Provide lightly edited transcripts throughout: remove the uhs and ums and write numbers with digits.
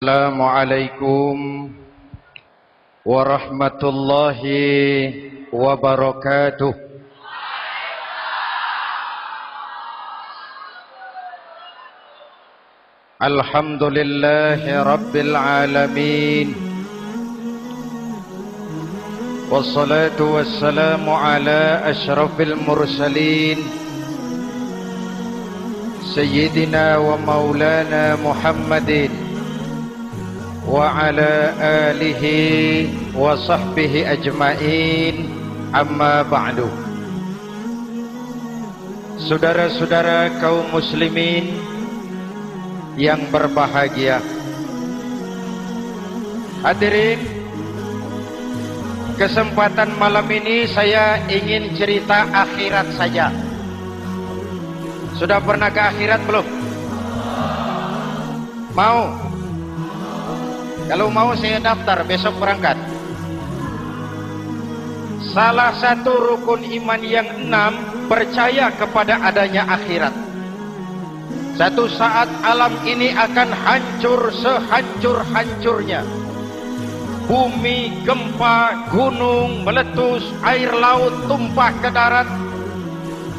Assalamualaikum warahmatullahi wabarakatuh. Alhamdulillahi rabbil alamin. Wassalatu wassalamu ala asyrafil mursalin Sayyidina wa maulana Muhammadin wa ala alihi wa sahbihi ajma'in, amma ba'du. Saudara-saudara kaum muslimin yang berbahagia, hadirin, kesempatan malam ini saya ingin cerita akhirat saja. Sudah pernah ke akhirat belum? Mau? Kalau mau saya daftar, besok berangkat. Salah satu rukun iman yang 6, percaya kepada adanya akhirat. Satu saat alam ini akan hancur sehancur-hancurnya. Bumi, gempa, gunung meletus, air laut tumpah ke darat,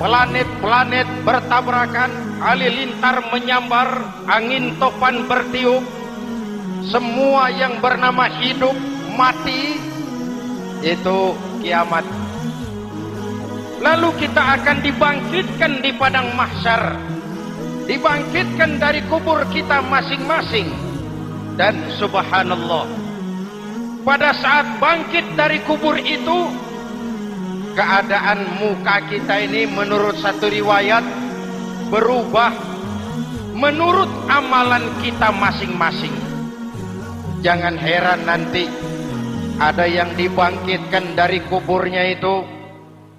planet-planet bertabrakan, halilintar menyambar, angin topan bertiup. Semua yang bernama hidup mati, itu kiamat. Lalu kita akan dibangkitkan di padang mahsyar, dibangkitkan dari kubur kita masing-masing. Dan subhanallah, pada saat bangkit dari kubur itu, keadaan muka kita ini menurut satu riwayat berubah menurut amalan kita masing-masing. Jangan heran nanti ada yang dibangkitkan dari kuburnya itu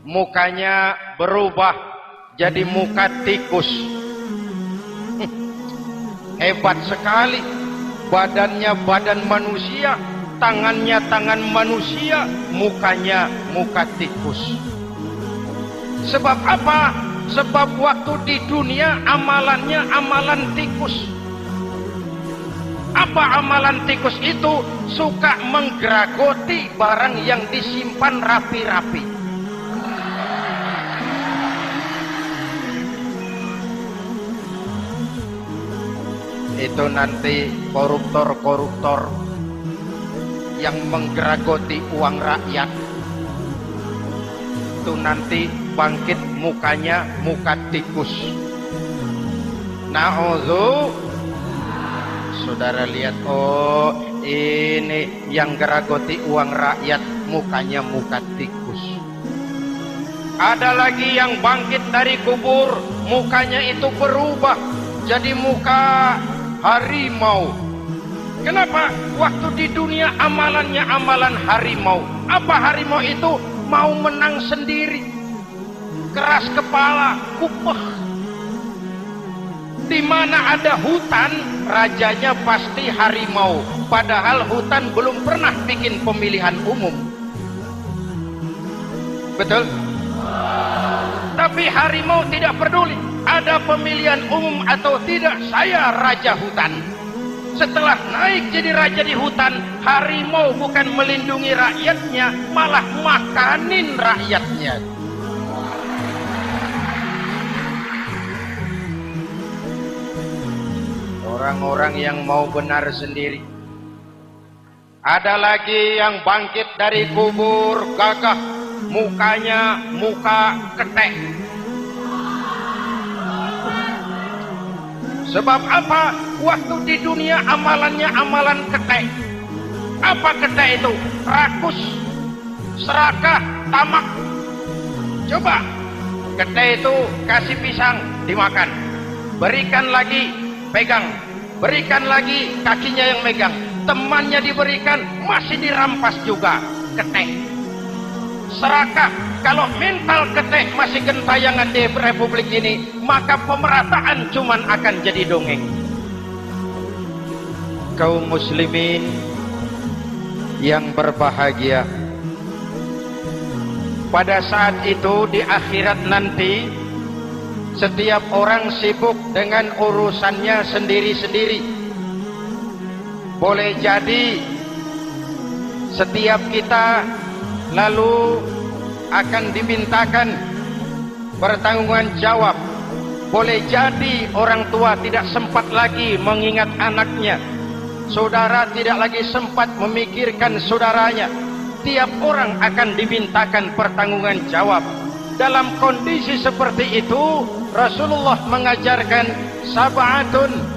mukanya berubah jadi muka tikus. Hebat sekali, badannya badan manusia, tangannya tangan manusia, mukanya muka tikus. Sebab apa? Sebab waktu di dunia amalannya amalan tikus. Apa amalan tikus itu? Suka menggeragoti barang yang disimpan rapi-rapi. Itu nanti koruptor-koruptor yang menggeragoti uang rakyat, itu nanti bangkit mukanya muka tikus. Na'udzu. Saudara lihat, oh ini yang geragoti uang rakyat mukanya muka tikus. Ada lagi yang bangkit dari kubur, mukanya itu berubah jadi muka harimau. Kenapa? Waktu di dunia amalannya amalan harimau. Apa harimau itu? Mau menang sendiri, keras kepala, kupeh. Di mana ada hutan, rajanya pasti harimau. Padahal hutan belum pernah bikin pemilihan umum. Betul? Tapi harimau tidak peduli ada pemilihan umum atau tidak, saya raja hutan. Setelah naik jadi raja di hutan, harimau bukan melindungi rakyatnya, malah makanin rakyatnya. Orang-orang yang mau benar sendiri. Ada lagi yang bangkit dari kubur, gagah, mukanya muka ketek. Sebab apa? Waktu di dunia amalannya amalan ketek. Apa ketek itu? Rakus, serakah, tamak. Coba, ketek itu kasih pisang, dimakan. Berikan lagi, pegang. Berikan lagi, kakinya yang megang. Temannya diberikan, masih dirampas juga. Ketek. Serakah, kalau mental ketek masih gentayangan di republik ini, maka pemerataan cuman akan jadi dongeng. Kaum muslimin yang berbahagia, pada saat itu di akhirat nanti Setiap orang sibuk dengan urusannya sendiri-sendiri. boleh jadi setiap kita lalu akan dimintakan pertanggungjawaban jawab. Boleh jadi orang tua tidak sempat lagi mengingat anaknya, saudara tidak lagi sempat memikirkan saudaranya. Tiap orang akan dimintakan pertanggungjawaban jawab. Dalam kondisi seperti itu, Rasulullah mengajarkan sab'atun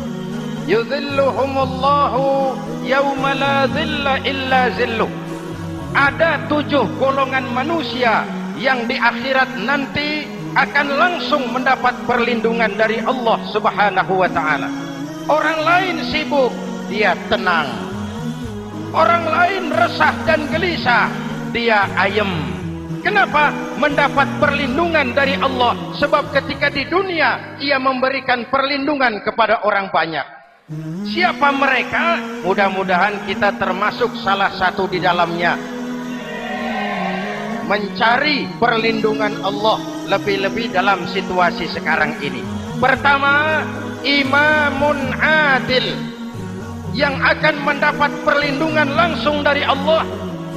yudhilluhumullahu yawma la dhilla illa zilluh. Ada 7 golongan manusia yang di akhirat nanti akan langsung mendapat perlindungan dari Allah Subhanahu wa taala. Orang lain sibuk, dia tenang. Orang lain resah dan gelisah, dia ayem. Kenapa? Mendapat perlindungan dari Allah. Sebab ketika di dunia ia memberikan perlindungan kepada orang banyak. Siapa mereka? Mudah-mudahan kita termasuk salah satu di dalamnya. Mencari perlindungan Allah lebih-lebih dalam situasi sekarang ini. Pertama, imamun adil. Yang akan mendapat perlindungan langsung dari Allah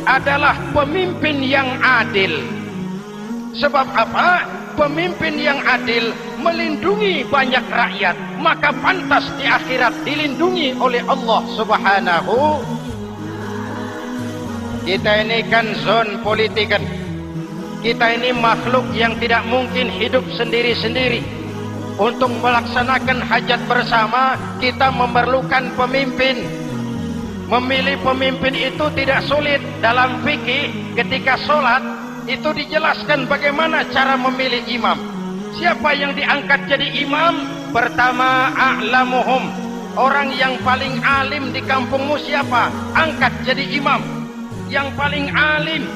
adalah pemimpin yang adil. Sebab apa? Pemimpin yang adil melindungi banyak rakyat, maka pantas di akhirat dilindungi oleh Allah Subhanahu. Kita ini kan zon politik kan. Kita ini makhluk yang tidak mungkin hidup sendiri-sendiri. Untuk melaksanakan hajat bersama, kita memerlukan pemimpin. Memilih pemimpin itu tidak sulit. Dalam fikih ketika sholat itu dijelaskan bagaimana cara memilih imam. Siapa yang diangkat jadi imam? Pertama, a'lamuhum. Orang yang paling alim di kampungmu siapa? Angkat jadi imam. Yang paling alim,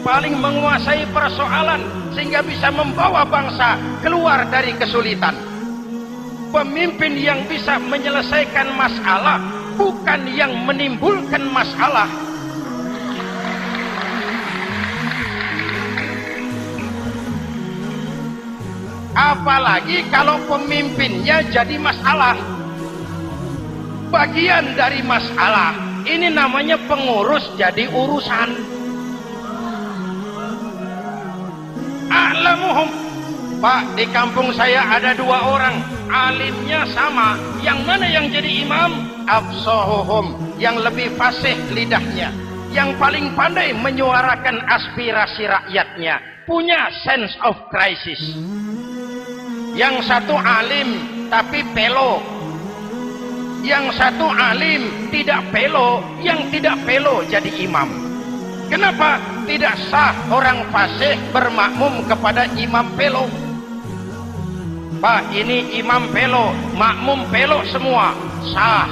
paling menguasai persoalan sehingga bisa membawa bangsa keluar dari kesulitan. Pemimpin yang bisa menyelesaikan masalah, bukan yang menimbulkan masalah. Apalagi kalau pemimpinnya jadi masalah, bagian dari masalah. Ini namanya pengurus jadi urusan. A'lamuhum. Pak, di kampung saya ada 2 orang, alimnya sama. Yang mana yang jadi imam? Afsahuhum, yang lebih fasih lidahnya, yang paling pandai menyuarakan aspirasi rakyatnya, punya sense of crisis. Yang satu alim tapi pelo, yang satu alim tidak pelo, yang tidak pelo jadi imam. Kenapa? Tidak sah orang fasih bermakmum kepada imam pelo. Pak, ini imam pelo, makmum pelo semua, sah.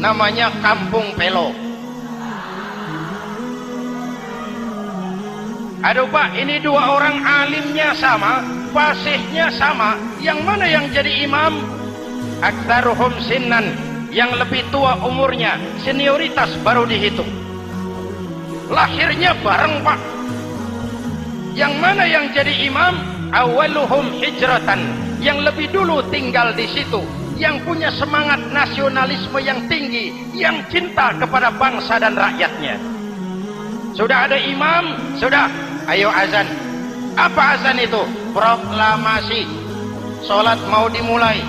Namanya kampung pelo. Aduh Pak, ini 2 orang alimnya sama, fasihnya sama, yang mana yang jadi imam? Aktsaruhum sinnan, yang lebih tua umurnya, senioritas baru dihitung. Lahirnya bareng Pak. Yang mana yang jadi imam? Awaluhum hijratan, yang lebih dulu tinggal di situ, yang punya semangat nasionalisme yang tinggi, yang cinta kepada bangsa dan rakyatnya. Sudah ada imam, sudah, ayo azan. Apa azan itu? Proklamasi. Sholat mau dimulai.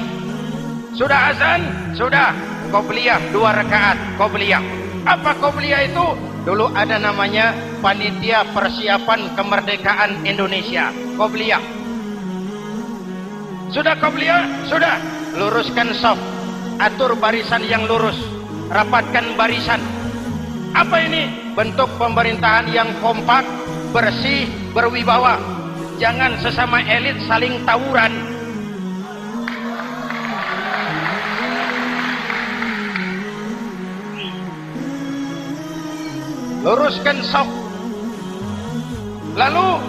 Sudah azan? Sudah. Qobliyah 2 rakaat, qobliyah. Apa qobliyah itu? Dulu ada namanya Panitia Persiapan Kemerdekaan Indonesia, qobliyah. Sudah qobliyah? Sudah. Luruskan shaf, atur barisan yang lurus, rapatkan barisan. Apa ini? Bentuk pemerintahan yang kompak, bersih, berwibawa. Jangan sesama elit saling tawuran. Luruskan shaf. Lalu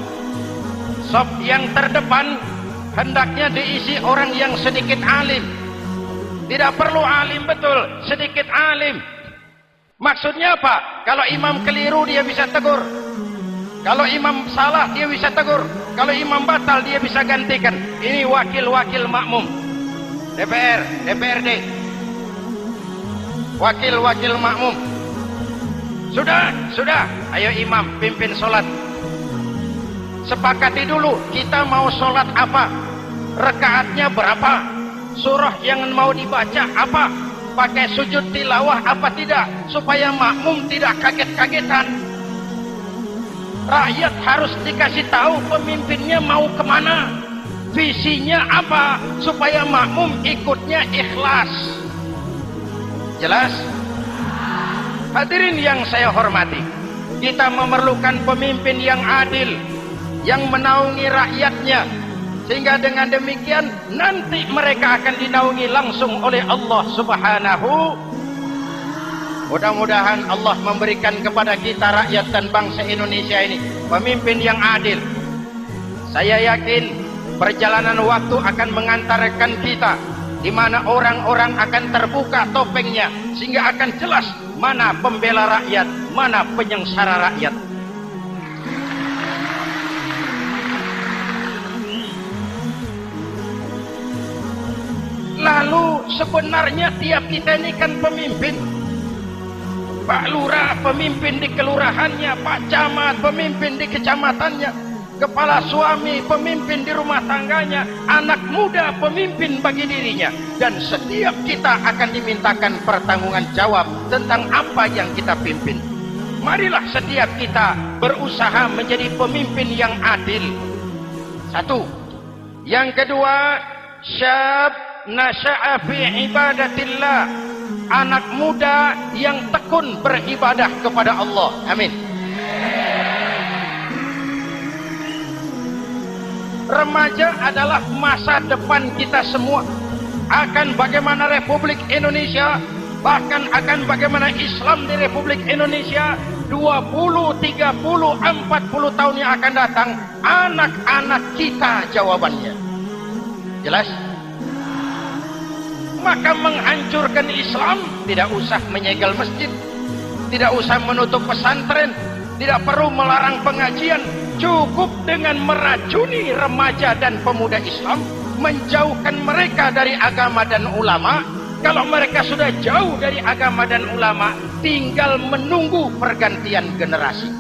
shaf yang terdepan hendaknya diisi orang yang sedikit alim. Tidak perlu alim betul, sedikit alim. Maksudnya apa? Kalau imam keliru dia bisa tegur. Kalau imam salah dia bisa tegur. Kalau imam batal dia bisa gantikan. Ini wakil-wakil makmum. DPR, DPRD. wakil-wakil makmum. Sudah, ayo imam pimpin sholat. Sepakati dulu kita mau sholat apa, rakaatnya berapa, surah yang mau dibaca apa, pakai sujud tilawah apa tidak, supaya makmum tidak kaget-kagetan. Rakyat harus dikasih tahu pemimpinnya mau kemana, visinya apa, supaya makmum ikutnya ikhlas. Jelas? Hadirin yang saya hormati, kita memerlukan pemimpin yang adil, yang menaungi rakyatnya, sehingga dengan demikian nanti mereka akan dinaungi langsung oleh Allah Subhanahu. Mudah-mudahan Allah memberikan kepada kita rakyat dan bangsa Indonesia ini pemimpin yang adil. Saya yakin perjalanan waktu akan mengantarkan kita di mana orang-orang akan terbuka topengnya, sehingga akan jelas mana pembela rakyat, mana penyengsara rakyat. Lalu sebenarnya tiap kita ini kan pemimpin. Pak Lurah pemimpin di kelurahannya, Pak Camat pemimpin di kecamatannya, kepala suami pemimpin di rumah tangganya, anak muda pemimpin bagi dirinya, dan setiap kita akan dimintakan pertanggungan jawab tentang apa yang kita pimpin. Marilah setiap kita berusaha menjadi pemimpin yang adil. Satu. Yang kedua, syab nasya'a fi ibadatillah, anak muda yang tekun beribadah kepada Allah. Amin. Remaja adalah masa depan kita semua. Akan bagaimana Republik Indonesia, bahkan akan bagaimana Islam di Republik Indonesia 20, 30, 40 tahun yang akan datang, anak-anak kita jawabannya. Jelas? Maka menghancurkan Islam tidak usah menyegel masjid, tidak usah menutup pesantren, tidak perlu melarang pengajian, cukup dengan meracuni remaja dan pemuda Islam, menjauhkan mereka dari agama dan ulama. Kalau mereka sudah jauh dari agama dan ulama, tinggal menunggu pergantian generasi.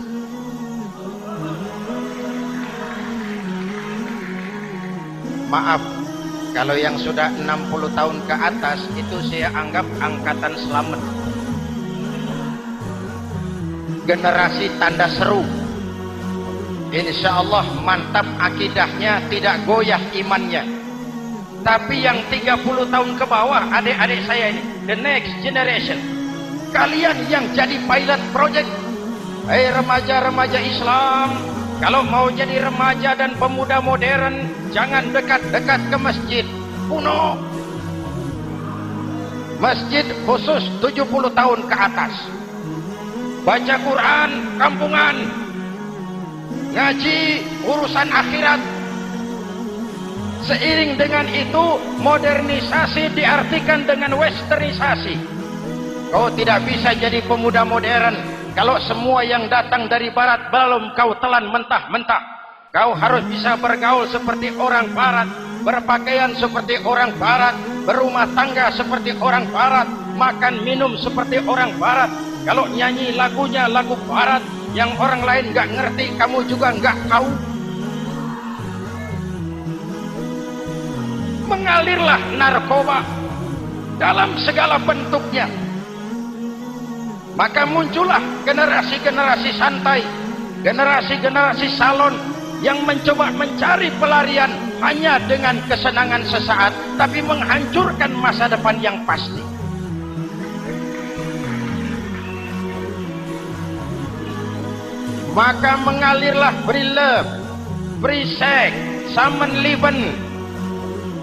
Maaf, kalau yang sudah 60 tahun ke atas itu saya anggap angkatan selamat. Generasi tanda seru. Insya Allah mantap akidahnya, tidak goyah imannya. Tapi yang 30 tahun ke bawah, adik-adik saya ini, the next generation, kalian yang jadi pilot project. Hei remaja-remaja Islam, kalau mau jadi remaja dan pemuda modern, jangan dekat-dekat ke masjid kuno. Masjid khusus 70 tahun ke atas. Baca Quran kampungan, ngaji urusan akhirat. Seiring dengan itu, modernisasi diartikan dengan westernisasi. Kau tidak bisa jadi pemuda modern kalau semua yang datang dari barat belum kau telan mentah-mentah. Kau harus bisa bergaul seperti orang barat, berpakaian seperti orang barat, berumah tangga seperti orang barat, makan minum seperti orang barat. Kalau nyanyi lagunya lagu barat yang orang lain nggak ngerti, kamu juga nggak tahu. Mengalirlah narkoba dalam segala bentuknya. Maka muncullah generasi-generasi santai, generasi-generasi salon yang mencoba mencari pelarian hanya dengan kesenangan sesaat, tapi menghancurkan masa depan yang pasti. Maka mengalirlah free love, free sex, Samenleben,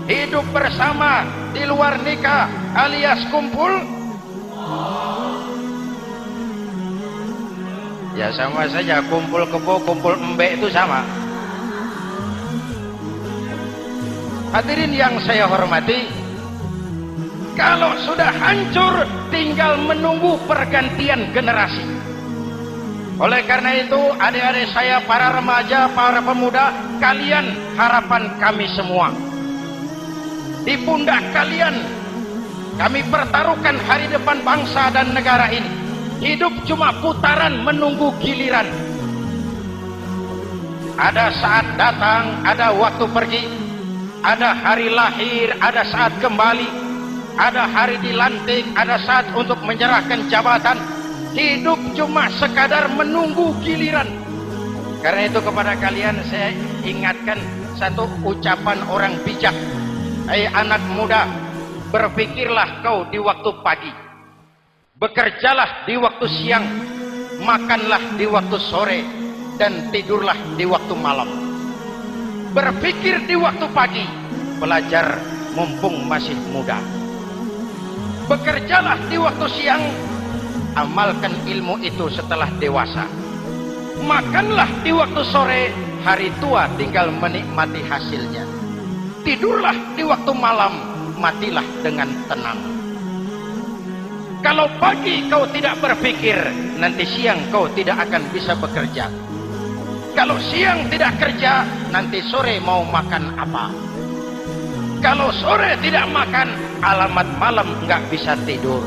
hidup bersama di luar nikah alias kumpul. Ya sama saja, kumpul kebo, kumpul embe itu sama. Hadirin yang saya hormati, kalau sudah hancur tinggal menunggu pergantian generasi. Oleh karena itu, adik-adik saya, para remaja, para pemuda, kalian harapan kami semua. Di pundak kalian Kami pertaruhkan hari depan bangsa dan negara ini. Hidup cuma putaran menunggu giliran. Ada saat datang, ada waktu pergi. Ada hari lahir, ada saat kembali. Ada hari dilantik, ada saat untuk menyerahkan jabatan. Hidup cuma sekadar menunggu giliran. Karena itu kepada kalian saya ingatkan satu ucapan orang bijak. Hai anak muda, berpikirlah kau di waktu pagi. Bekerjalah di waktu siang. Makanlah di waktu sore. Dan tidurlah di waktu malam. Berpikir di waktu pagi. Belajar mumpung masih muda. Bekerjalah di waktu siang. Amalkan ilmu itu setelah dewasa. Makanlah di waktu sore. Hari tua tinggal menikmati hasilnya. Tidurlah di waktu malam. Matilah dengan tenang. Kalau pagi kau tidak berpikir, nanti siang kau tidak akan bisa bekerja. Kalau siang tidak kerja, nanti sore mau makan apa? Kalau sore tidak makan, alamat malam nggak bisa tidur.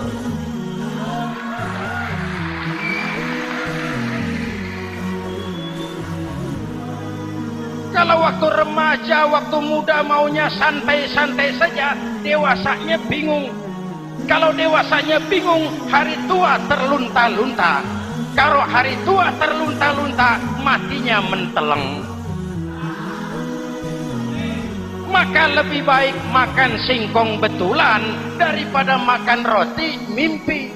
Kalau waktu remaja, waktu muda maunya santai-santai saja, dewasanya bingung. Kalau dewasanya bingung, hari tua terlunta-lunta. Kalau hari tua terlunta-lunta, matinya menteleng. Maka lebih baik makan singkong betulan daripada makan roti mimpi.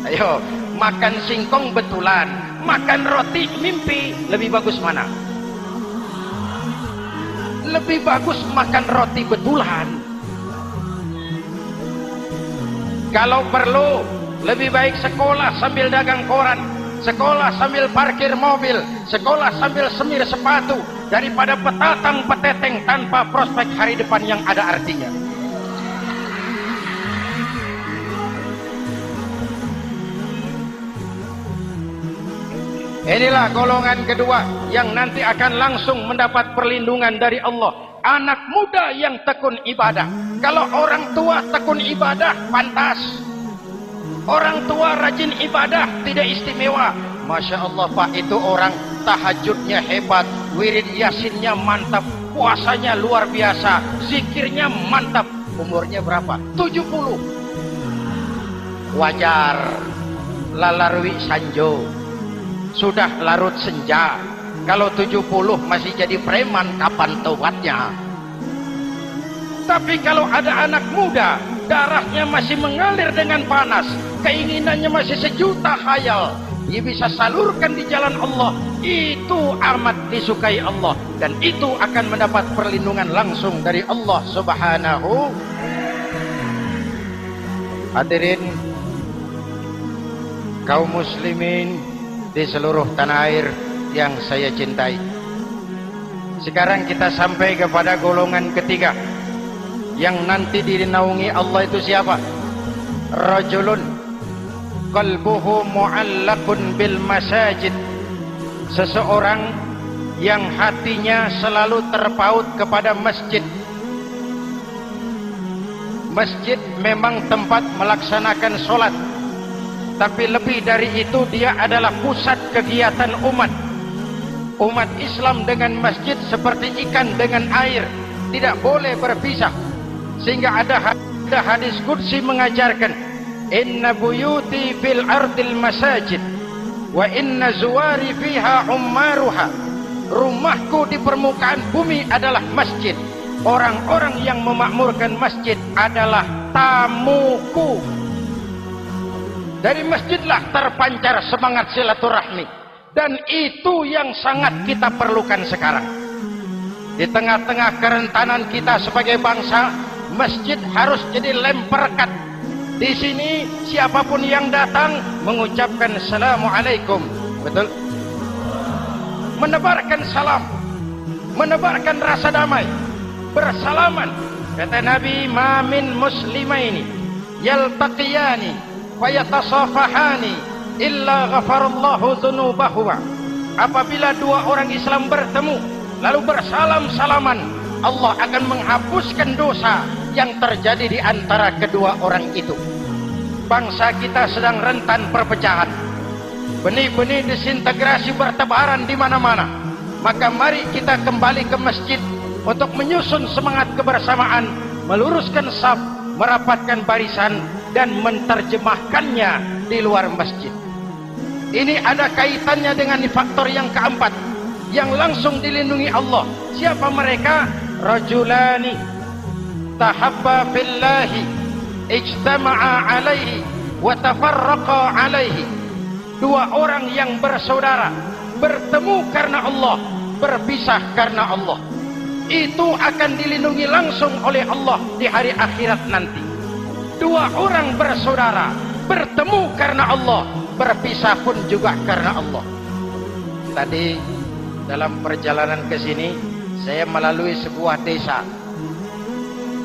Ayo, makan singkong betulan, makan roti mimpi, lebih bagus mana? Lebih bagus makan roti betulan. Kalau perlu, lebih baik sekolah sambil dagang koran, sekolah sambil parkir mobil, sekolah sambil semir sepatu, daripada petatang peteteng tanpa prospek hari depan yang ada artinya. Inilah golongan kedua yang nanti akan langsung mendapat perlindungan dari Allah. Anak muda yang tekun ibadah. Kalau orang tua tekun ibadah, pantas. Orang tua rajin ibadah, tidak istimewa. Masya Allah Pak, itu orang tahajudnya hebat, wirid yasinnya mantap, puasanya luar biasa, zikirnya mantap. Umurnya berapa? 70. Wajar. Lalarwi sanjo. Sudah larut senja. Kalau 70 masih jadi preman, kapan tobatnya? Tapi kalau ada anak muda, darahnya masih mengalir dengan panas, keinginannya masih sejuta khayal, dia bisa salurkan di jalan Allah, itu amat disukai Allah, dan itu akan mendapat perlindungan langsung dari Allah Subhanahu. Hadirin kaum muslimin di seluruh tanah air yang saya cintai. Sekarang kita sampai kepada golongan ketiga yang nanti dinaungi Allah. Itu siapa? Rajulun qalbuhu mu'allaqun bil masajid. Seseorang yang hatinya selalu terpaut kepada masjid. Masjid memang tempat melaksanakan sholat, tapi lebih dari itu dia adalah pusat kegiatan umat. Umat Islam dengan masjid seperti ikan dengan air, tidak boleh berpisah. Sehingga ada hadis qudsi mengajarkan, inna buyuti fil ardil masajid wa inna zuwari fiha ummaruha. Rumahku di permukaan bumi adalah masjid. Orang-orang yang memakmurkan masjid adalah tamuku. Dari masjidlah terpancar semangat silaturahmi. Dan itu yang sangat kita perlukan sekarang. Di tengah-tengah kerentanan kita sebagai bangsa, masjid harus jadi lem perekat. Di sini siapapun yang datang mengucapkan assalamualaikum. Betul? Menebarkan salam, menebarkan rasa damai, bersalaman. Kata Nabi, ma min muslimaini yaltaqiyani fayatasafahani illa ghafarallahu dzunubahuma. Apabila dua orang Islam bertemu lalu bersalam-salaman, Allah akan menghapuskan dosa yang terjadi di antara kedua orang itu. Bangsa kita sedang rentan perpecahan. Benih-benih disintegrasi bertebaran di mana-mana. Maka mari kita kembali ke masjid untuk menyusun semangat kebersamaan, meluruskan saf, merapatkan barisan, dan menerjemahkannya di luar masjid. Ini ada kaitannya dengan faktor yang keempat, yang langsung dilindungi Allah. Siapa mereka? Rajulani tahabba fillahi ijtama'a alaihi wa tafarraqa alaihi. Dua orang yang bersaudara, bertemu karena Allah, berpisah karena Allah. Itu akan dilindungi langsung oleh Allah di hari akhirat nanti. Dua orang bersaudara, bertemu karena Allah, berpisah pun juga karena Allah. Tadi dalam perjalanan ke sini saya melalui sebuah desa.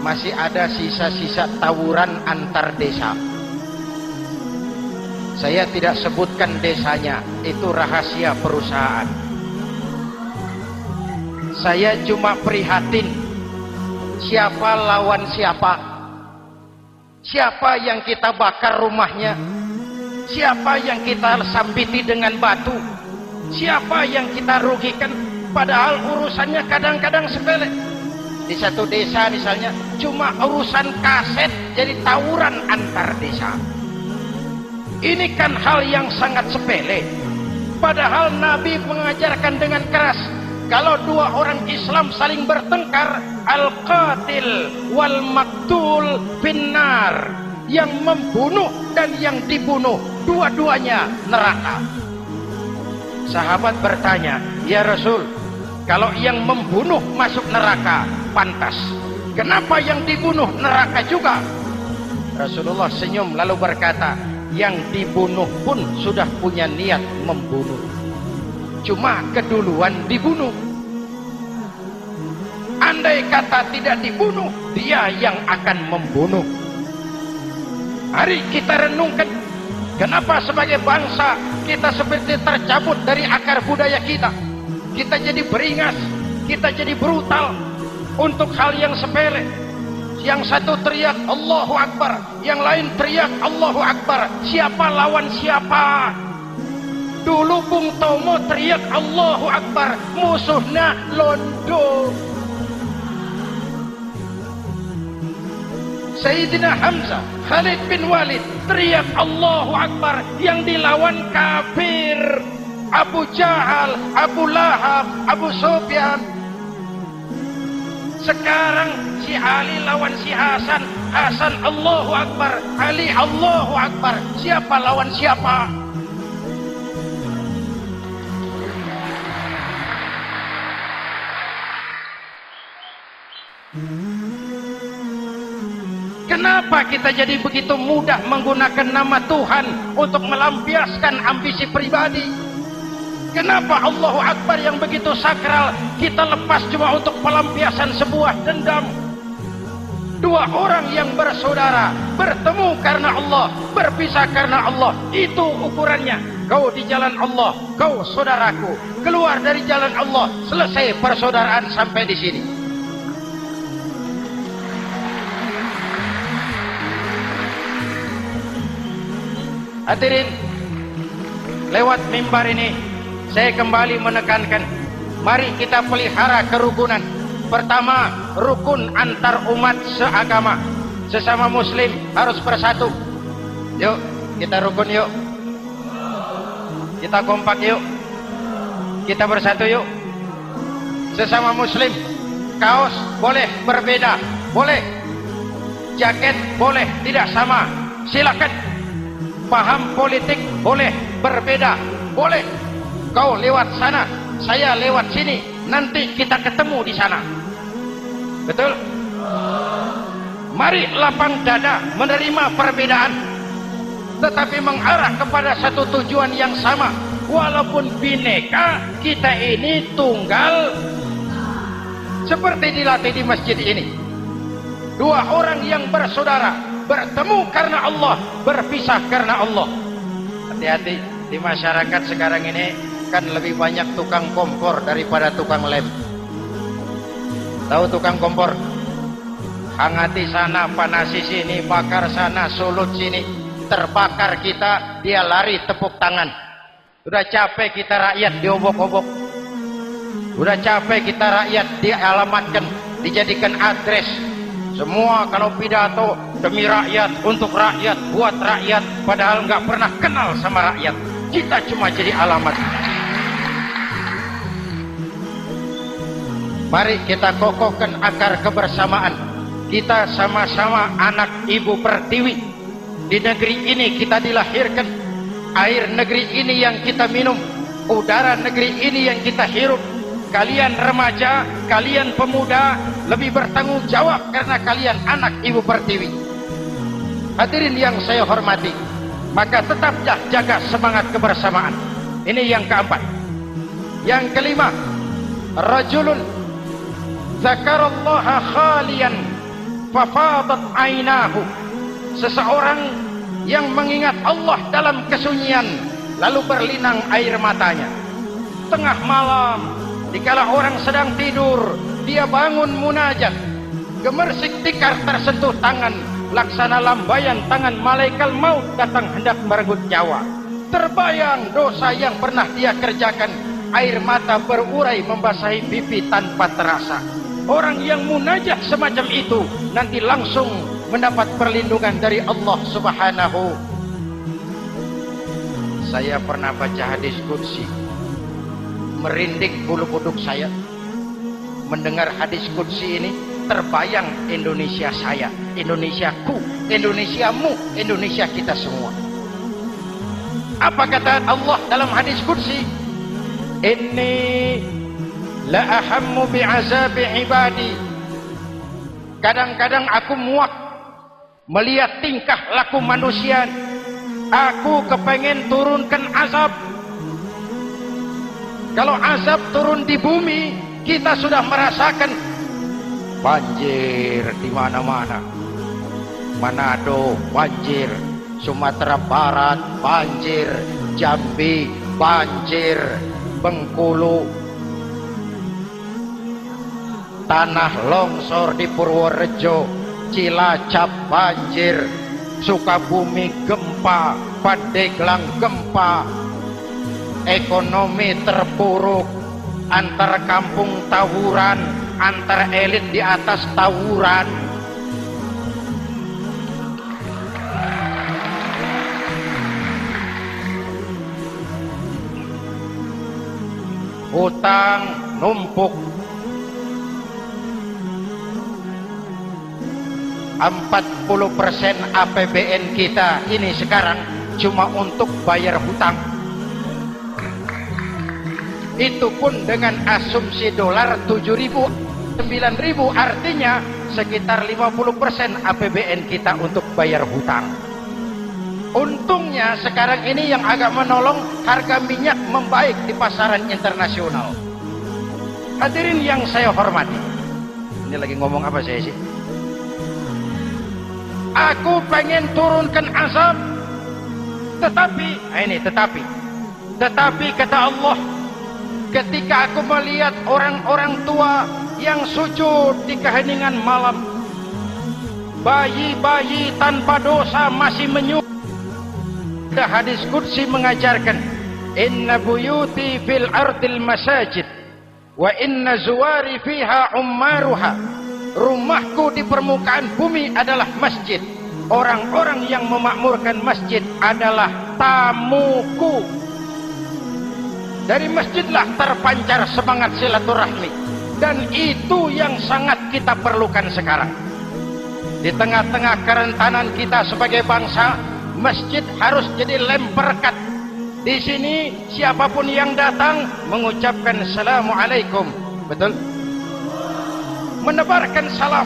Masih ada sisa-sisa tawuran antar desa. Saya tidak sebutkan desanya, itu rahasia perusahaan. Saya cuma prihatin siapa lawan siapa. Siapa yang kita bakar rumahnya, siapa yang kita sambiti dengan batu, siapa yang kita rugikan, padahal urusannya kadang-kadang sepele. Di satu desa misalnya cuma urusan kaset jadi tawuran antar desa. Ini kan hal yang sangat sepele, padahal Nabi mengajarkan dengan keras, kalau dua orang Islam saling bertengkar, al-qatil wal maktul finnar, yang membunuh dan yang dibunuh dua-duanya neraka. Sahabat bertanya, ya Rasul, kalau yang membunuh masuk neraka pantas, kenapa yang dibunuh neraka juga? Rasulullah senyum lalu berkata, yang dibunuh pun sudah punya niat membunuh, cuma keduluan dibunuh. Andai kata tidak dibunuh, dia yang akan membunuh. Mari kita renungkan, kenapa sebagai bangsa kita seperti tercabut dari akar budaya kita. Kita jadi beringas, kita jadi brutal untuk hal yang sepele. Yang satu teriak Allahu Akbar, yang lain teriak Allahu Akbar. Siapa lawan siapa? Dulu Bung Tomo teriak Allahu Akbar, musuhnya londo. Sayyidina Hamzah, Khalid bin Walid teriak Allahu Akbar, yang dilawan kafir. Abu Jahal, Abu Lahab, Abu Sufyan. Sekarang si Ali lawan si Hasan, Hasan Allahu Akbar, Ali Allahu Akbar. Siapa lawan siapa? Kenapa kita jadi begitu mudah menggunakan nama Tuhan untuk melampiaskan ambisi pribadi? Kenapa Allahu Akbar yang begitu sakral kita lepas cuma untuk pelampiasan sebuah dendam? Dua orang yang bersaudara, bertemu karena Allah, berpisah karena Allah. Itu ukurannya. Kau di jalan Allah, kau saudaraku. Keluar dari jalan Allah, selesai persaudaraan sampai di sini. Hadirin, lewat mimbar ini saya kembali menekankan, mari kita pelihara kerukunan. Pertama, rukun antar umat seagama. Sesama muslim harus bersatu. Yuk, kita rukun yuk. Kita kompak yuk. Kita bersatu yuk. Sesama muslim, kaos boleh berbeda, boleh. Jaket boleh tidak sama, silakan. Paham politik boleh berbeda, boleh. Kau lewat sana, saya lewat sini, nanti kita ketemu di sana. Betul? Mari lapang dada menerima perbedaan, tetapi mengarah kepada satu tujuan yang sama. Walaupun bineka, kita ini tunggal. Seperti dilatih di masjid ini. Dua orang yang bersaudara, bertemu karena Allah, berpisah karena Allah. Hati-hati, di masyarakat sekarang ini kan lebih banyak tukang kompor daripada tukang lem. Tahu tukang kompor? hangati sana, panasi sini, bakar sana, sulut sini, terbakar kita, dia lari tepuk tangan. Udah capek kita rakyat diobok-obok, udah capek kita rakyat dialamatkan, dijadikan address. Semua kalau pidato demi rakyat, untuk rakyat, buat rakyat, padahal nggak pernah kenal sama rakyat. Kita cuma jadi alamat. Mari kita kokohkan akar kebersamaan. Kita sama-sama anak Ibu Pertiwi. Di negeri ini kita dilahirkan. Air negeri ini yang kita minum. Udara negeri ini yang kita hirup. Kalian remaja, kalian pemuda lebih bertanggung jawab karena kalian anak Ibu Pertiwi. Hadirin yang saya hormati, maka tetaplah jaga semangat kebersamaan. Ini yang keempat. Yang kelima, rajulun zakarallaha khalian fafadat ainahu. Seseorang yang mengingat Allah dalam kesunyian lalu berlinang air matanya. Tengah malam, dikala orang sedang tidur, dia bangun munajat. Gemersik tikar tersentuh tangan, laksana lambaian tangan malaikat maut datang hendak merenggut nyawa. Terbayang dosa yang pernah dia kerjakan, air mata berurai membasahi pipi tanpa terasa. Orang yang munajat semacam itu nanti langsung mendapat perlindungan dari Allah Subhanahu. Saya pernah baca hadis qudsi, merinding bulu kuduk saya mendengar hadis qudsi ini. Terbayang Indonesia saya, Indonesiaku, Indonesiamu, Indonesia kita semua. Apa kata Allah dalam hadis qudsi? Inni la ahammu bi'azabi ibadi. Kadang-kadang aku muak melihat tingkah laku manusia. Aku kepengen turunkan azab. Kalau azab turun di bumi, kita sudah merasakan banjir di mana-mana. Manado banjir, Sumatera Barat banjir, Jambi banjir, Bengkulu, tanah longsor di Purworejo, Cilacap banjir, Sukabumi gempa, Pandeglang gempa, ekonomi terpuruk, antar kampung tawuran, antar elit di atas tawuran. Hutang numpuk. 40% APBN kita ini sekarang cuma untuk bayar hutang. Itu pun dengan asumsi dolar 7.000, 9.000, artinya sekitar 50% APBN kita untuk bayar hutang. Untungnya sekarang ini yang agak menolong, harga minyak membaik di pasaran internasional. Hadirin yang saya hormati, ini lagi ngomong apa saya sih? Aku pengen turunkan azab, tetapi kata Allah, ketika aku melihat orang-orang tua yang sujud di keheningan malam, bayi-bayi tanpa dosa masih menyujud. Hadis qudsi mengajarkan, inna buyuti fil ardil masajid wa inna zuwari fiha ummaruha. Rumahku di permukaan bumi adalah masjid. Orang-orang yang memakmurkan masjid adalah tamuku. Dari masjidlah terpancar semangat silaturahmi, dan itu yang sangat kita perlukan sekarang. Di tengah-tengah kerentanan kita sebagai bangsa, masjid harus jadi lem perekat. Di sini siapapun yang datang mengucapkan assalamualaikum, betul? Menebarkan salam,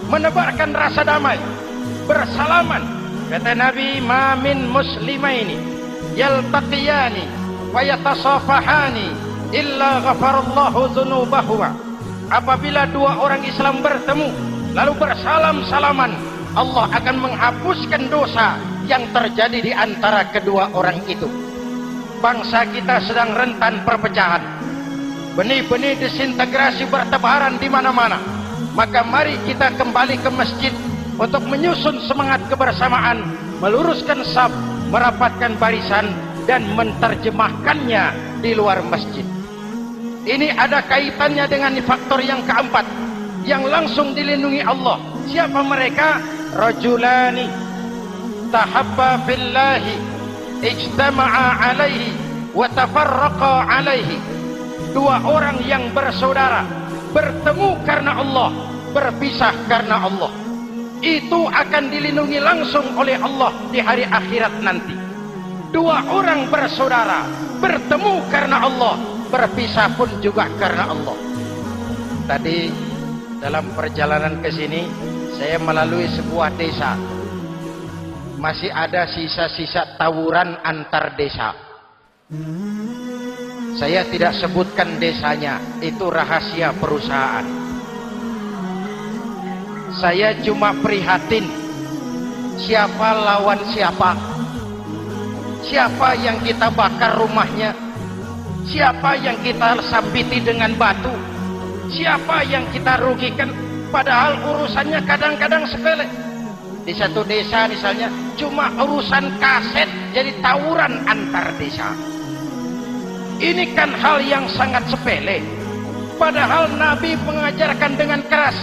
menebarkan rasa damai, bersalaman. Kata Nabi, ma min muslimaini yaltaqiyani wa yatasafahani illa ghafarallahu dzunubahuma. Apabila dua orang Islam bertemu lalu bersalam-salaman, Allah akan menghapuskan dosa yang terjadi di antara kedua orang itu. Bangsa kita sedang rentan perpecahan. Benih-benih disintegrasi bertebaran di mana-mana. Maka mari kita kembali ke masjid untuk menyusun semangat kebersamaan, meluruskan saf, merapatkan barisan, dan menerjemahkannya di luar masjid. Ini ada kaitannya dengan faktor yang keempat yang langsung dilindungi Allah. Siapa mereka? Rajulani tahabba billahi ijtama'a alaihi wa tafarraqa alaihi. Dua orang yang bersaudara, bertemu karena Allah, berpisah karena Allah. Itu akan dilindungi langsung oleh Allah di hari akhirat nanti. Dua orang bersaudara, bertemu karena Allah, berpisah pun juga karena Allah. Tadi dalam perjalanan ke sini saya melalui sebuah desa. Masih ada sisa-sisa tawuran antar desa. Saya tidak sebutkan desanya, itu rahasia perusahaan. Saya cuma prihatin siapa lawan siapa. Siapa yang kita bakar rumahnya, siapa yang kita sambiti dengan batu, siapa yang kita rugikan, padahal urusannya kadang-kadang sepele. Di satu desa misalnya cuma urusan kaset jadi tawuran antar desa. Ini kan hal yang sangat sepele, padahal Nabi mengajarkan dengan keras,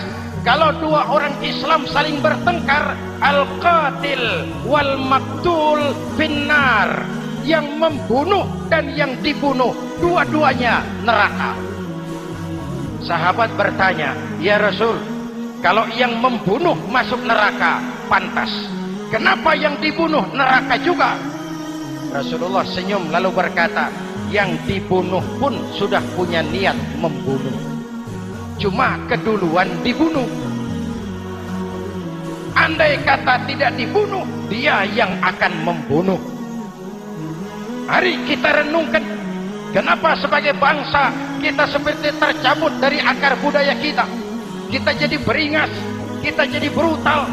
kalau dua orang Islam saling bertengkar, al-qatil wal maktul finnar, yang membunuh dan yang dibunuh dua-duanya neraka. Sahabat bertanya, ya Rasul, kalau yang membunuh masuk neraka pantas, kenapa yang dibunuh neraka juga? Rasulullah senyum lalu berkata, yang dibunuh pun sudah punya niat membunuh, cuma keduluan dibunuh. Andai kata tidak dibunuh, dia yang akan membunuh. Mari kita renungkan, kenapa sebagai bangsa kita seperti tercabut dari akar budaya kita. Kita jadi beringas, kita jadi brutal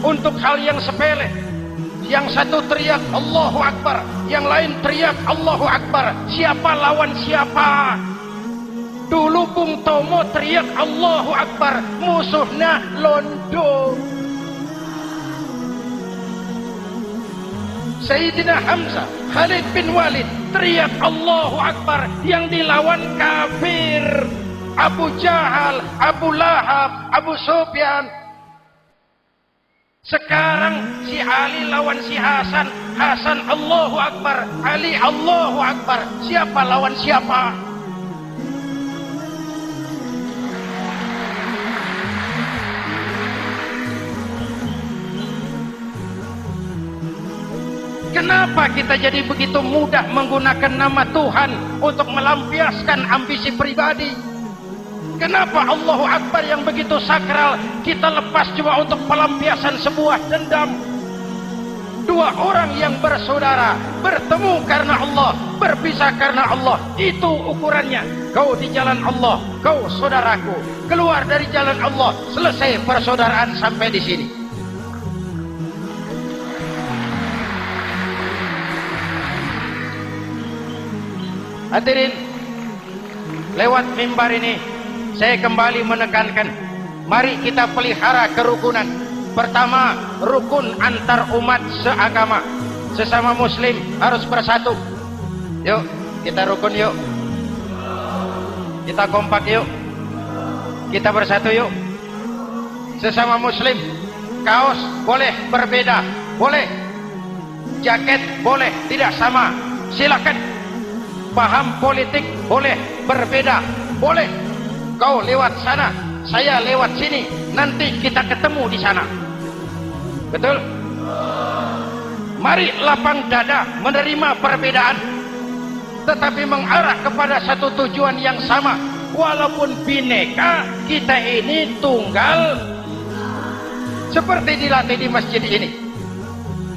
untuk hal yang sepele. Yang satu teriak Allahu Akbar, yang lain teriak Allahu Akbar. Siapa lawan siapa? Dulu Bung Tomo teriak Allahu Akbar, musuhnya londo. Sayyidina Hamzah, Khalid bin Walid teriak Allahu Akbar, yang dilawan kafir. Abu Jahal, Abu Lahab, Abu Sufyan. Sekarang si Ali lawan si Hasan, Hasan Allahu Akbar, Ali Allahu Akbar. Siapa lawan siapa? Kenapa kita jadi begitu mudah menggunakan nama Tuhan untuk melampiaskan ambisi pribadi? Kenapa Allahu Akbar yang begitu sakral kita lepas cuma untuk pelampiasan sebuah dendam? Dua orang yang bersaudara, bertemu karena Allah, berpisah karena Allah. Itu ukurannya. Kau di jalan Allah, kau saudaraku. Keluar dari jalan Allah, selesai persaudaraan sampai di sini. Hadirin, lewat mimbar ini saya kembali menekankan, mari kita pelihara kerukunan. Pertama, rukun antar umat seagama, sesama muslim harus bersatu. Yuk, kita rukun yuk. Kita kompak yuk. Kita bersatu yuk. Sesama muslim, kaos boleh berbeda, boleh. Jaket boleh tidak sama, silakan. Paham politik boleh berbeda, boleh. Kau lewat sana, saya lewat sini, nanti kita ketemu di sana. Betul? Mari lapang dada menerima perbedaan, tetapi mengarah kepada satu tujuan yang sama. Walaupun bineka, kita ini tunggal. Seperti dilatih di masjid ini.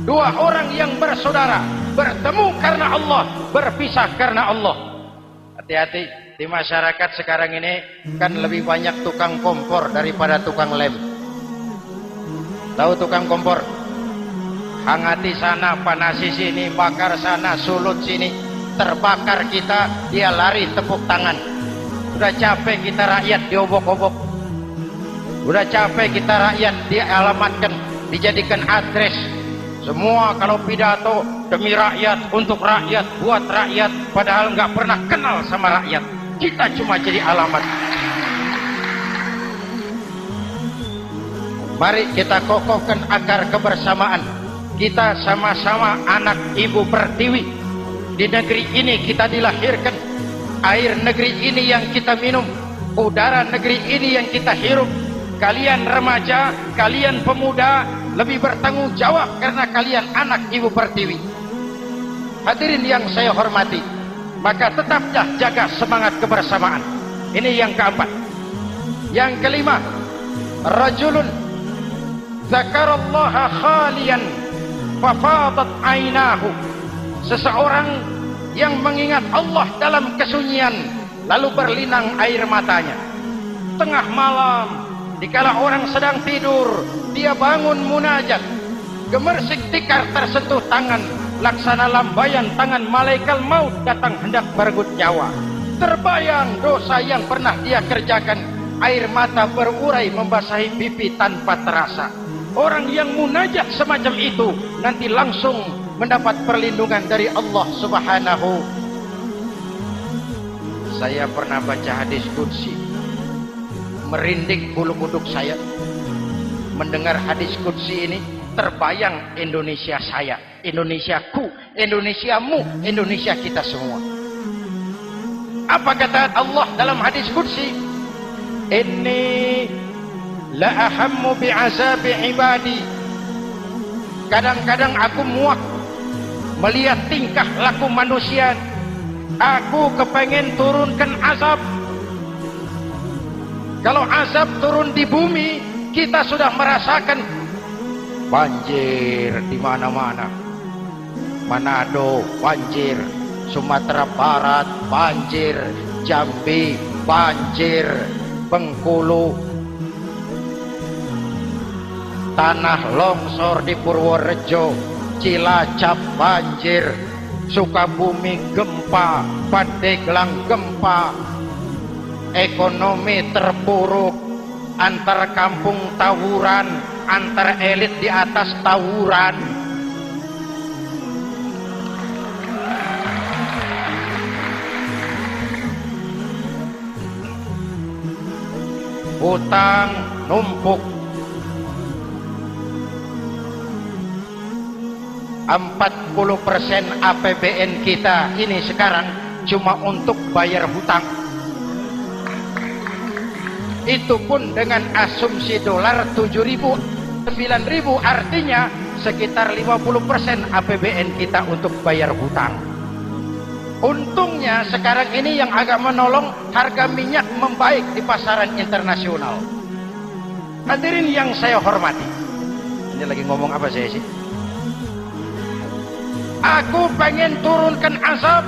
Dua orang yang bersaudara, bertemu karena Allah, berpisah karena Allah. Hati-hati. Di masyarakat sekarang ini kan lebih banyak tukang kompor daripada tukang lem. Tahu tukang kompor? Hangati sana, panasi sini, bakar sana, sulut sini. Terbakar kita, dia lari tepuk tangan. Sudah capek kita rakyat diobok-obok. Udah capek kita rakyat dialamatkan, dijadikan address. Semua kalau pidato demi rakyat, untuk rakyat, buat rakyat, padahal nggak pernah kenal sama rakyat. Kita cuma jadi alamat. Mari kita kokohkan akar kebersamaan. Kita sama-sama anak Ibu Pertiwi. Di negeri ini kita dilahirkan. Air negeri ini yang kita minum, udara negeri ini yang kita hirup. Kalian remaja, kalian pemuda lebih bertanggung jawab karena kalian anak Ibu Pertiwi. Hadirin yang saya hormati, maka tetaplah jaga semangat kebersamaan. Ini yang keempat. Yang kelima, rajulun zakarallaha khalian fafadat ainahu. Seseorang yang mengingat Allah dalam kesunyian lalu berlinang air matanya. Tengah malam, dikala orang sedang tidur, dia bangun munajat. Gemersik tikar tersentuh tangan, laksana lambaian tangan malaikat maut datang hendak merenggut nyawa. Terbayang dosa yang pernah dia kerjakan, air mata berurai membasahi pipi tanpa terasa. Orang yang munajat semacam itu nanti langsung mendapat perlindungan dari Allah Subhanahu. Saya pernah baca hadis qudsi, merinding bulu kuduk saya mendengar hadis qudsi ini. Terbayang Indonesia saya, Indonesiaku, Indonesiamu, Indonesia kita semua. Apa kata Allah dalam hadis qudsi? Inni la ahammu bi'azabi ibadi. Kadang-kadang aku muak melihat tingkah laku manusia. Aku kepengen turunkan azab. Kalau azab turun di bumi, kita sudah merasakan banjir di mana-mana. Manado banjir, Sumatera Barat banjir, Jambi banjir, Bengkulu, tanah longsor di Purworejo, Cilacap banjir, Sukabumi gempa, Pandeglang gempa, ekonomi terpuruk, antar kampung tawuran, antar elit di atas tawuran. Hutang numpuk. 40% APBN kita ini sekarang cuma untuk bayar hutang. Itu pun dengan asumsi dolar 7.000, 9.000, artinya sekitar 50% APBN kita untuk bayar hutang. Untungnya sekarang ini yang agak menolong, harga minyak membaik di pasaran internasional. Hadirin yang saya hormati, ini lagi ngomong apa saya sih? Aku pengen turunkan azab,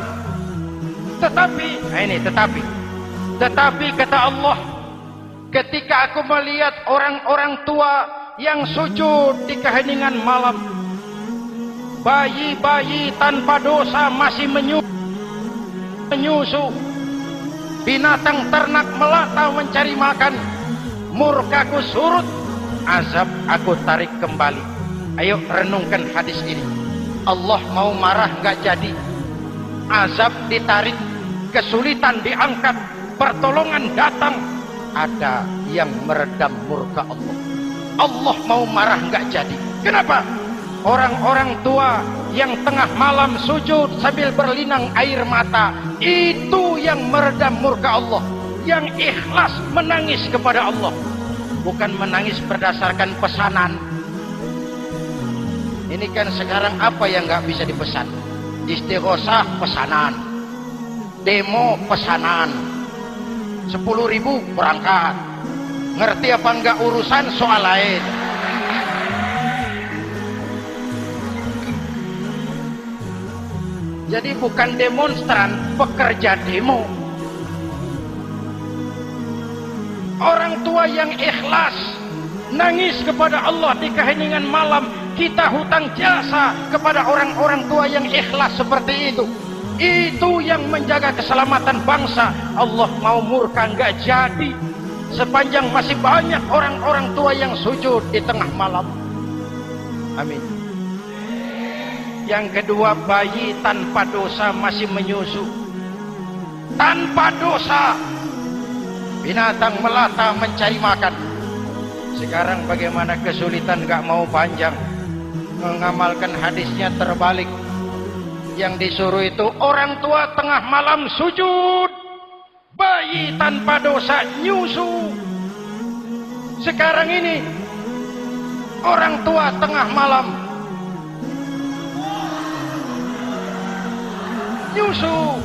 tetapi kata Allah, ketika aku melihat orang-orang tua yang sujud di keheningan malam, bayi-bayi tanpa dosa masih menyusu, binatang ternak melata mencari makan, murkaku surut, azab aku tarik kembali. Ayo renungkan hadis ini. Allah mau marah nggak jadi, azab ditarik, kesulitan diangkat, pertolongan datang, ada yang meredam murka Allah. Allah mau marah nggak jadi. Kenapa? Orang-orang tua yang tengah malam sujud sambil berlinang air mata, itu yang meredam murka Allah. Yang ikhlas menangis kepada Allah, bukan menangis berdasarkan pesanan. Ini kan sekarang apa yang nggak bisa dipesan? Istighosah pesanan, demo pesanan, 10.000 berangkat. Ngerti apa enggak urusan soal lain. Jadi bukan demonstran, pekerja demo. Orang tua yang ikhlas nangis kepada Allah di keheningan malam. Kita hutang jasa kepada orang-orang tua yang ikhlas seperti itu. Itu yang menjaga keselamatan bangsa. Allah mau murka nggak jadi. sepanjang masih banyak orang-orang tua yang sujud di tengah malam. Amin. Yang kedua, bayi tanpa dosa masih menyusu. Tanpa dosa. Binatang melata mencari makan. Sekarang bagaimana kesulitan, gak mau panjang. Mengamalkan hadisnya terbalik. Yang disuruh itu orang tua tengah malam sujud. Bayi tanpa dosa nyusu. Sekarang ini orang tua tengah malam nyusu.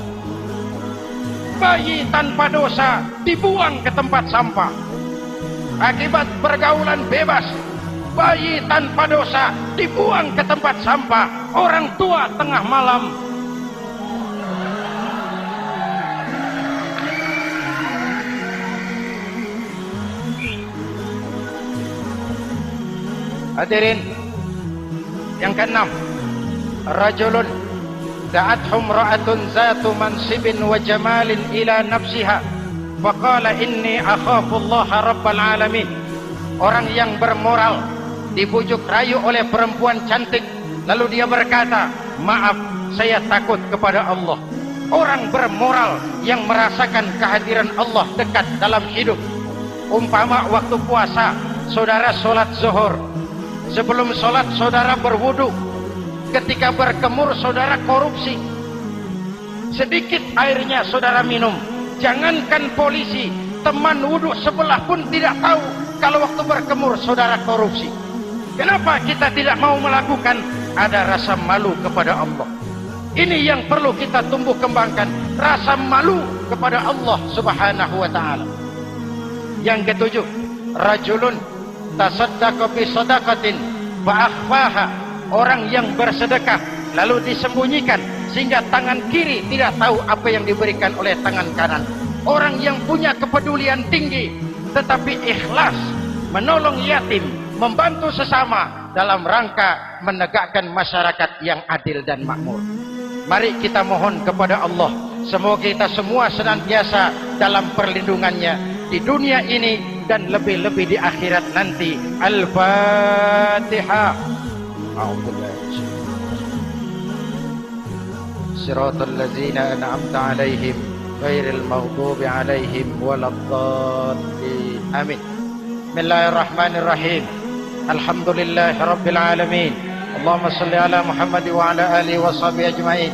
Bayi tanpa dosa dibuang ke tempat sampah. Akibat pergaulan bebas, bayi tanpa dosa dibuang ke tempat sampah. Orang tua tengah malam. Hadirin yang keenam, rajulun da'athum ra'atun zatu mansibin wa jamalin ila nafsiha faqala inni akhafu Allah rabbal alamin. Orang yang bermoral dibujuk rayu oleh perempuan cantik, lalu dia berkata, maaf, saya takut kepada Allah. Orang bermoral yang merasakan kehadiran Allah dekat dalam hidup. Umpama waktu puasa, saudara sholat zuhur, sebelum sholat saudara berwudu, ketika berkemur saudara korupsi, sedikit airnya saudara minum. Jangankan polisi, teman wudu sebelah pun tidak tahu kalau waktu berkemur saudara korupsi. Kenapa kita tidak mau melakukan? Ada rasa malu kepada Allah. Ini yang perlu kita tumbuh kembangkan, rasa malu kepada Allah subhanahu wa ta'ala. Yang ketujuh, rajulun tasaddaqa bi sadaqatin fa akhfaha. Orang yang bersedekah lalu disembunyikan sehingga tangan kiri tidak tahu apa yang diberikan oleh tangan kanan. Orang yang punya kepedulian tinggi tetapi ikhlas menolong yatim, membantu sesama dalam rangka menegakkan masyarakat yang adil dan makmur. Mari kita mohon kepada Allah, semoga kita semua senantiasa dalam perlindungannya di dunia ini dan lebih-lebih di akhirat nanti. Al-Fatihah. Siratal ladzina an'amta 'alaihim ghairil maghdubi 'alaihim waladdallin. Amin. Bismillahirrahmanirrahim. Alhamdulillahirabbil alamin. Allahumma shalli ala Muhammad wa ala alihi wa sahbihi ajma'in.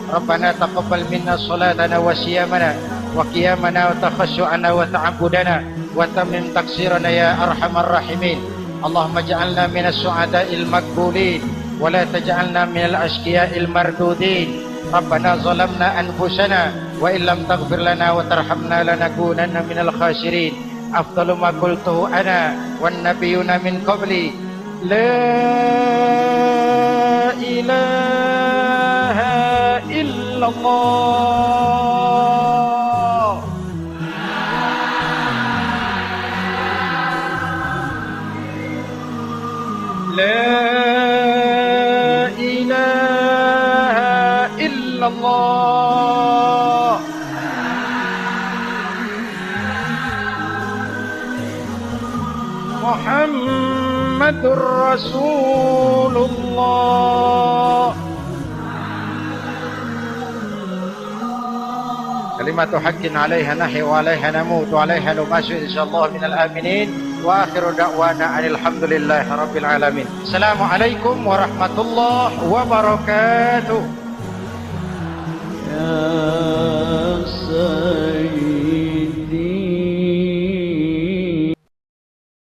Rabbana taqabbal minna salatana wa siyamana wa qiyamana wa takhashu'ana wa ta'abbudana wa tammim taksirana ya arhamar rahimin. Allahumma ja'alna minas su'ada'il maqbulin wa la taj'alna minal ashqiya'il mardudin. Rabbana zalamna anfusana wa illam taghfir lana wa tarhamna lanakunanna minal khasirin. Afdalu ma qultuhu ana wan nabiyyuna min qabli la ilaha illallah. La ilaha illallah. Muhammadur Rasulullah. Kalimatu haqqin 'alaiha nahya wa 'alaiha namut wa 'alaiha numashu insyaallah minal aminin. Wa akhiru da'wana alhamdulillahi rabbil alamin. Assalamualaikum warahmatullahi wabarakatuh. Ya Sayyid